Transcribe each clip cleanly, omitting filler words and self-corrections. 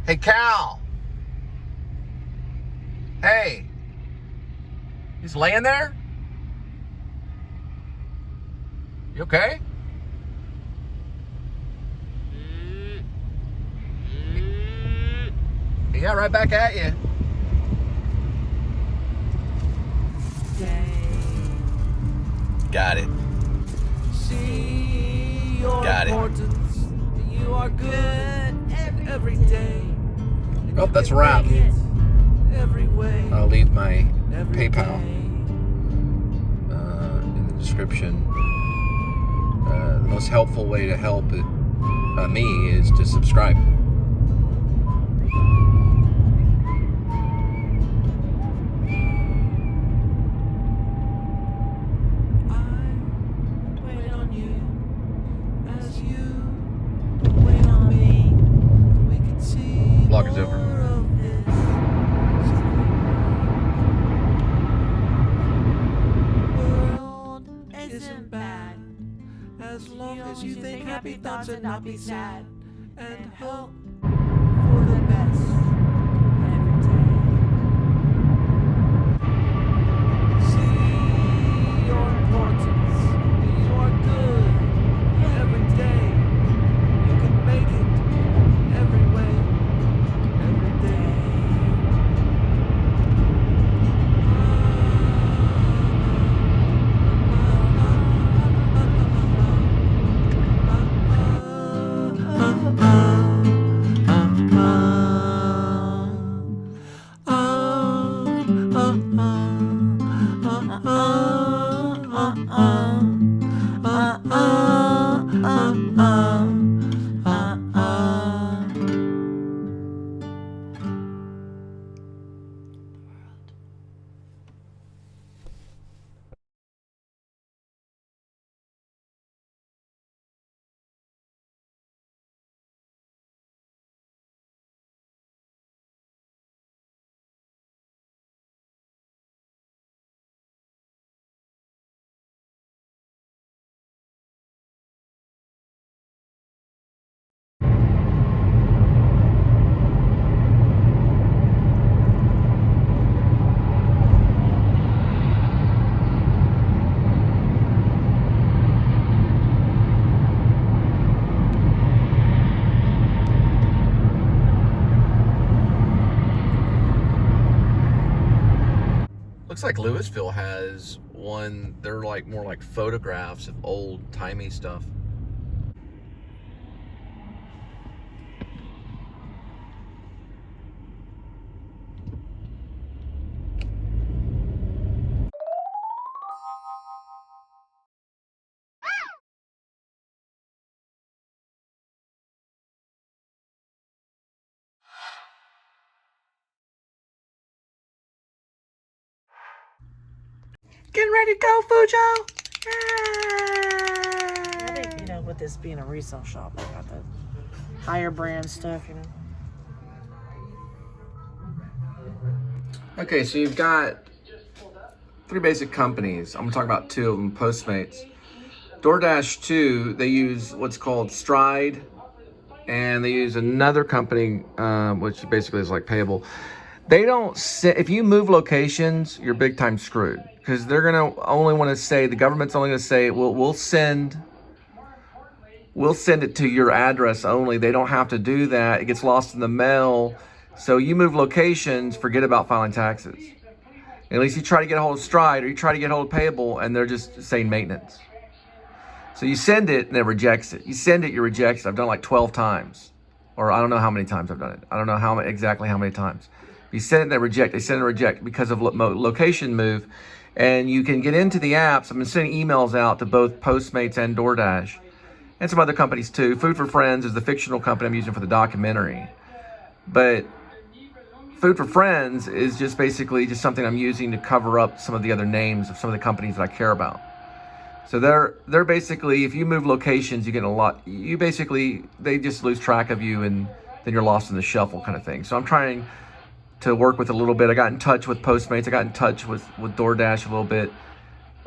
Hey, Cal. Hey. He's laying there? You okay? Yeah, right back at you. Got it. Got it. You are good every day. Oh, that's a wrap. I'll leave my PayPal in the description. The most helpful way to help me is to subscribe. Vlog is over. Isn't bad as long as you think happy thoughts and not be sad and hope for the best every day. See your importance. You are good every day. You can make it every way, every day. Looks like Louisville has one. They're like more like photographs of old timey stuff. Getting ready to go, Fujo? I think, with this being a resale shop, they got the higher brand stuff, Okay, so you've got three basic companies. I'm gonna talk about two of them, Postmates. DoorDash 2, they use what's called Stride, and they use another company, which basically is like Payable. They don't if you move locations, you're big time screwed, because they're gonna only want to say, the government's only gonna say, we'll send it to your address only. They don't have to do that. It gets lost in the mail. So you move locations, forget about filing taxes. At least you try to get a hold of Stride, or you try to get a hold of Payable, and they're just saying maintenance. So you send it and it rejects it. You send it, you reject it. I've done it like 12 times. Or I don't know how many times I've done it. I don't know exactly how many times. You send it, they reject. They send and reject because of location move. And you can get into the apps. I've been sending emails out to both Postmates and DoorDash, and some other companies too. Food for Friends is the fictional company I'm using for the documentary. But Food for Friends is just basically just something I'm using to cover up some of the other names of some of the companies that I care about. So they're basically, if you move locations, you get a lot. They just lose track of you, and then you're lost in the shuffle kind of thing. So I'm trying to work with a little bit. I got in touch with Postmates. I got in touch with DoorDash a little bit.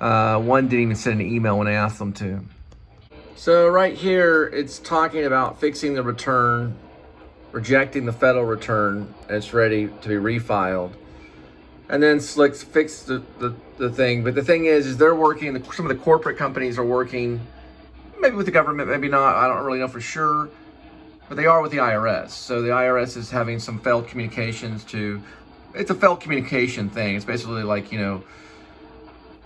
One didn't even send an email when I asked them to. So right here, it's talking about fixing the return rejecting the federal return, and it's ready to be refiled. And then Slick's fixed the thing. But the thing is they're working, some of the corporate companies are working, maybe with the government, maybe not, I don't really know for sure, but they are with the IRS. So the IRS is having some failed communications it's a failed communication thing. It's basically like, you know,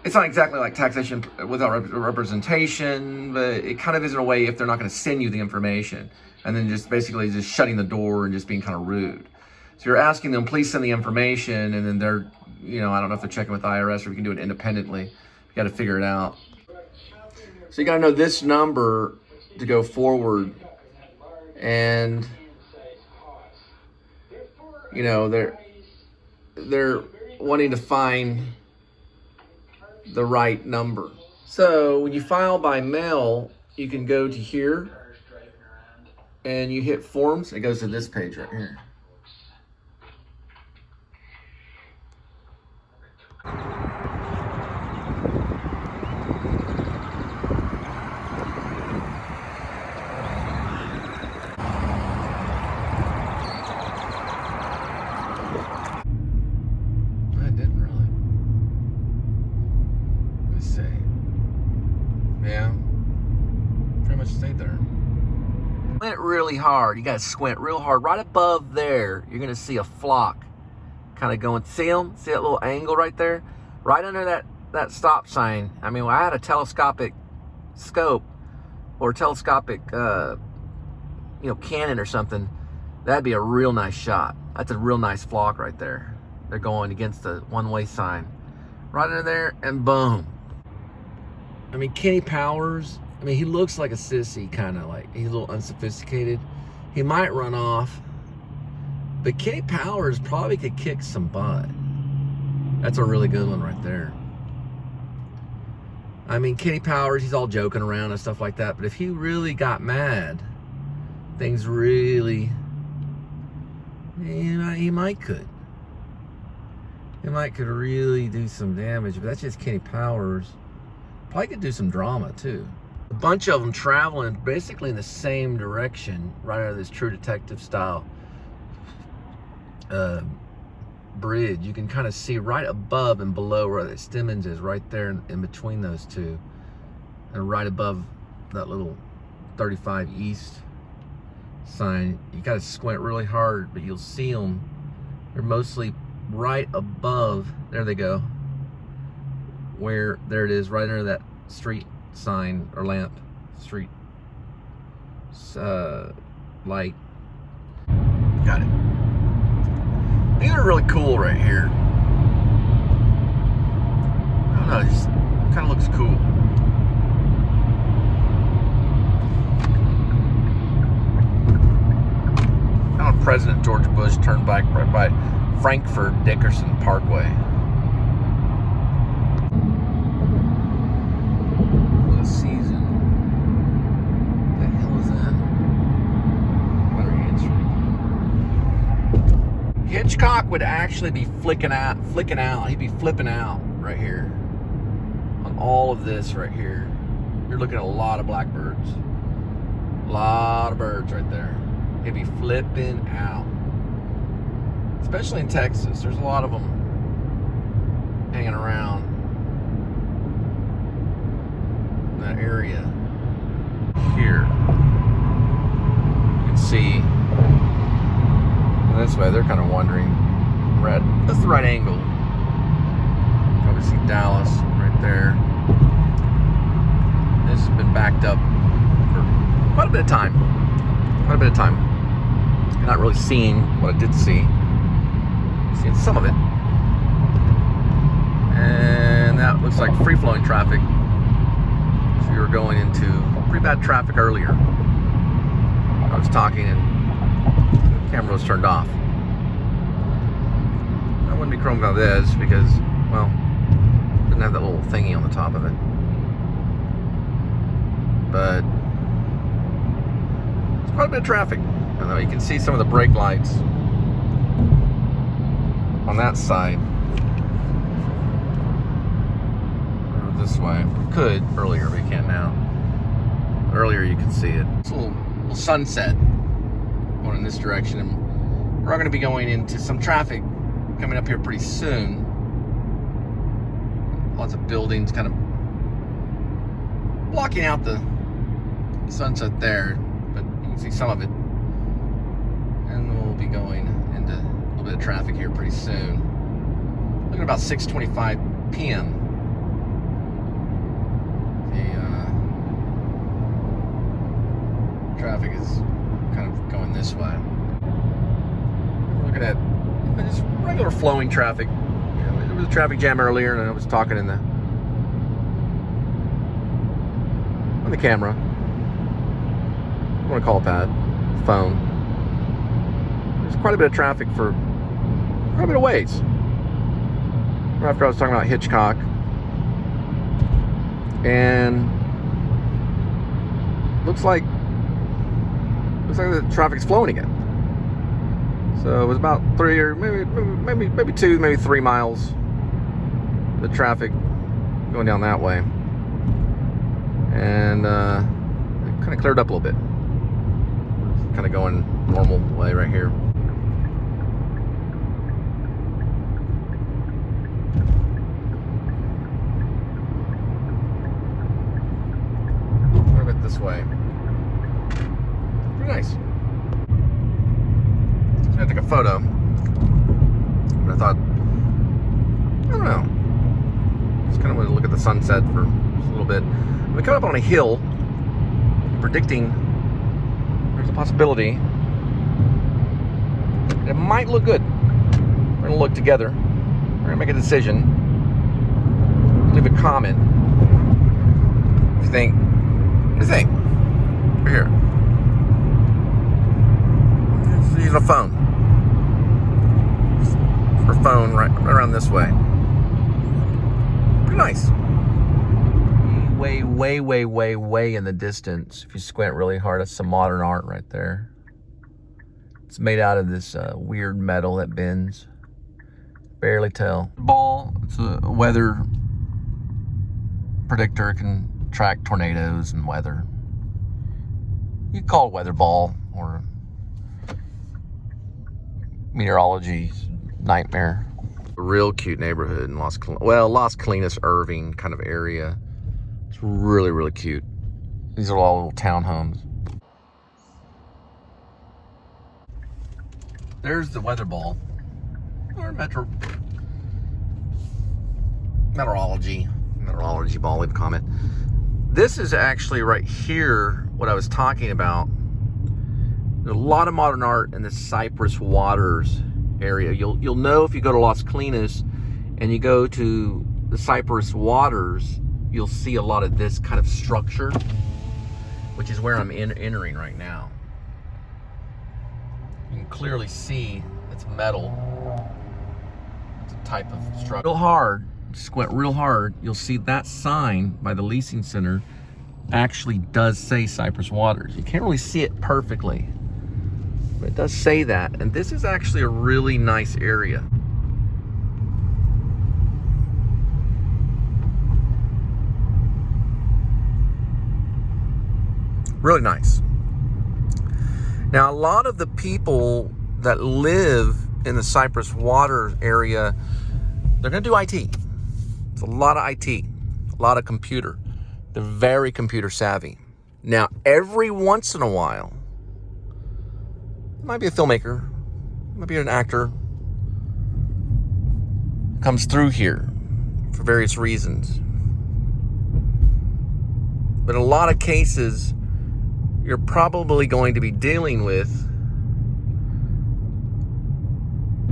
it's not exactly like taxation without representation, but it kind of is in a way if they're not going to send you the information, and then just basically just shutting the door and just being kind of rude. So you're asking them, please send the information, and then they're, you know, I don't know if they're checking with the IRS or if you can do it independently. You got to figure it out. So you got to know this number to go forward, and you know they're wanting to find the right number. So when you file by mail, you can go to here and you hit forms. It goes to this page right here. I didn't really. Let's see. Yeah. Pretty much stayed there. Squint really hard. You gotta squint real hard. Right above there, you're gonna see a flock kind of going. See them? See that little angle right there? Right under that stop sign. I mean, I had a telescopic scope or telescopic, you know, cannon or something. That'd be a real nice shot. That's a real nice flock right there. They're going against the one-way sign. Right under there, and boom. I mean, Kenny Powers, I mean, he looks like a sissy, kind of like, he's a little unsophisticated. He might run off, but Kenny Powers probably could kick some butt. That's a really good one right there. I mean, Kenny Powers, he's all joking around and stuff like that, but if he really got mad, things really, he might could. He might could really do some damage, but that's just Kenny Powers. Probably could do some drama too. A bunch of them traveling basically in the same direction, right out of this True Detective style bridge. You can kind of see right above and below where the Stimmons is, right there in between those two, and right above that little 35 East sign. You got to squint really hard, but you'll see them. They're mostly right above, there they go, where, there it is, right under that street sign or lamp, street light. Got it. These are really cool right here. I don't know, it just kind of looks cool. Kind of President George Bush turned back right by Frankfurt Dickerson Parkway. What a season. What the hell is that? Better answer. Hitchcock would actually be flicking out. He'd be flipping out right here. On all of this right here. You're looking at a lot of blackbirds. A lot of birds right there. He'd be flipping out. Especially in Texas, there's a lot of them hanging around in that area. Here, you can see this way. They're kind of wondering. That's the right angle. Probably see Dallas right there. This has been backed up for quite a bit of time. You're not really seeing what I did see. Seeing some of it, and that looks like free-flowing traffic. So we were going into pretty bad traffic earlier. I was talking and the camera was turned off. I wouldn't be chrome about this because, well, it didn't have that little thingy on the top of it. But it's quite a bit of traffic. I know you can see some of the brake lights on that side, or this way. Could earlier, but you can't now. Earlier you can see it. It's a little sunset going in this direction, and we're going to be going into some traffic coming up here pretty soon. Lots of buildings kind of blocking out the sunset there, but you can see some of it. And we'll be going into a little bit of traffic here pretty soon. Looking at about 6:25 p.m. The traffic is kind of going this way. Looking at just regular flowing traffic. There was a traffic jam earlier, and I was talking on the camera. I want to call it that. Phone. There's quite a bit of traffic for quite a bit of ways. After I was talking about Hitchcock, and looks like the traffic's flowing again. So it was about 3 or maybe 2, maybe 3 miles. The traffic going down that way, and it kind of cleared up a little bit. Kind of going normal way right here. A little bit this way. Pretty nice. I was gonna take a photo, but I thought, I don't know. Just kind of want to look at the sunset for just a little bit. We come up on a hill, predicting there's a possibility it might look good. We're gonna look together. We're gonna make a decision. Leave a comment. What do you think? What do you think? We're here. Just using a phone. For phone right around this way. Pretty nice. Way in the distance. If you squint really hard, that's some modern art right there. It's made out of this weird metal that bends. Barely tell. Ball, it's a weather predictor. It can track tornadoes and weather. You can call it weather ball or meteorology nightmare. A real cute neighborhood in Las Colinas, Irving kind of area. It's really, really cute. These are all little townhomes. There's the weather ball. Or meteorology ball, leave a comment. This is actually right here what I was talking about. There's a lot of modern art in the Cypress waters area. You'll know if you go to Las Colinas and you go to the Cypress waters, you'll see a lot of this kind of structure, which is where I'm entering right now. You can clearly see it's metal. It's a type of structure. Real hard, squint real hard, you'll see that sign by the leasing center actually does say Cypress Waters. You can't really see it perfectly, but it does say that. And this is actually a really nice area. Really nice. Now, a lot of the people that live in the Cypress Water area, they're going to do IT. It's a lot of IT, a lot of computer. They're very computer savvy. Now, every once in a while, it might be a filmmaker, it might be an actor, comes through here for various reasons. But in a lot of cases, you're probably going to be dealing with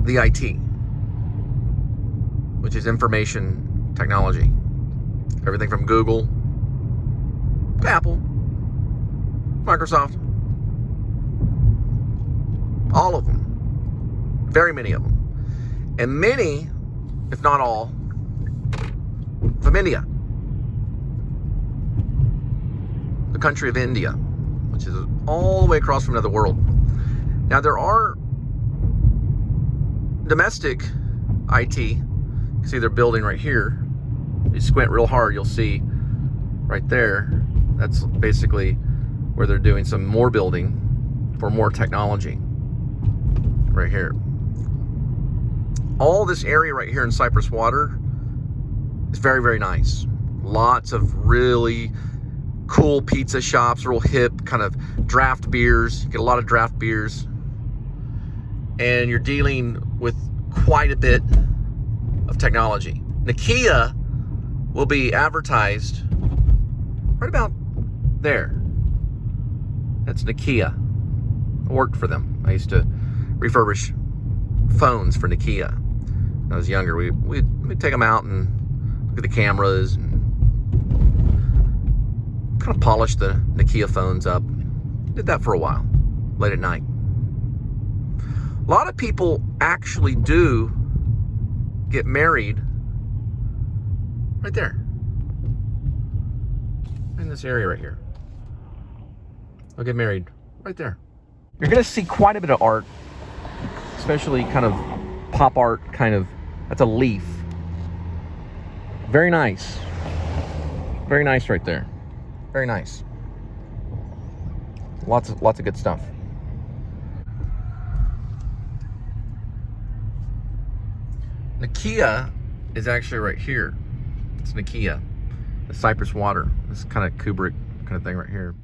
the IT, which is information technology. Everything from Google, Apple, Microsoft, all of them, very many of them. And many, if not all, from India, the country of India, which is all the way across from another world. Now, there are domestic IT. You can see they're building right here. You squint real hard, you'll see right there. That's basically where they're doing some more building for more technology. right here. All this area right here in Cypress Water is very, very nice. Lots of really cool pizza shops, real hip kind of draft beers. You get a lot of draft beers. And you're dealing with quite a bit of technology. Nokia will be advertised right about there. That's Nokia. I worked for them. I used to refurbish phones for Nokia. When I was younger, we'd take them out and look at the cameras and kind of polish the Nokia phones up. Did that for a while, late at night. A lot of people actually do get married right there, in this area right here. They'll get married right there. You're gonna see quite a bit of art, especially kind of pop art, kind of, that's a leaf. Very nice. Very nice right there. Very nice. Lots of good stuff. Nokia is actually right here. It's Nokia, the Cypress Water. This kind of Kubrick kind of thing right here.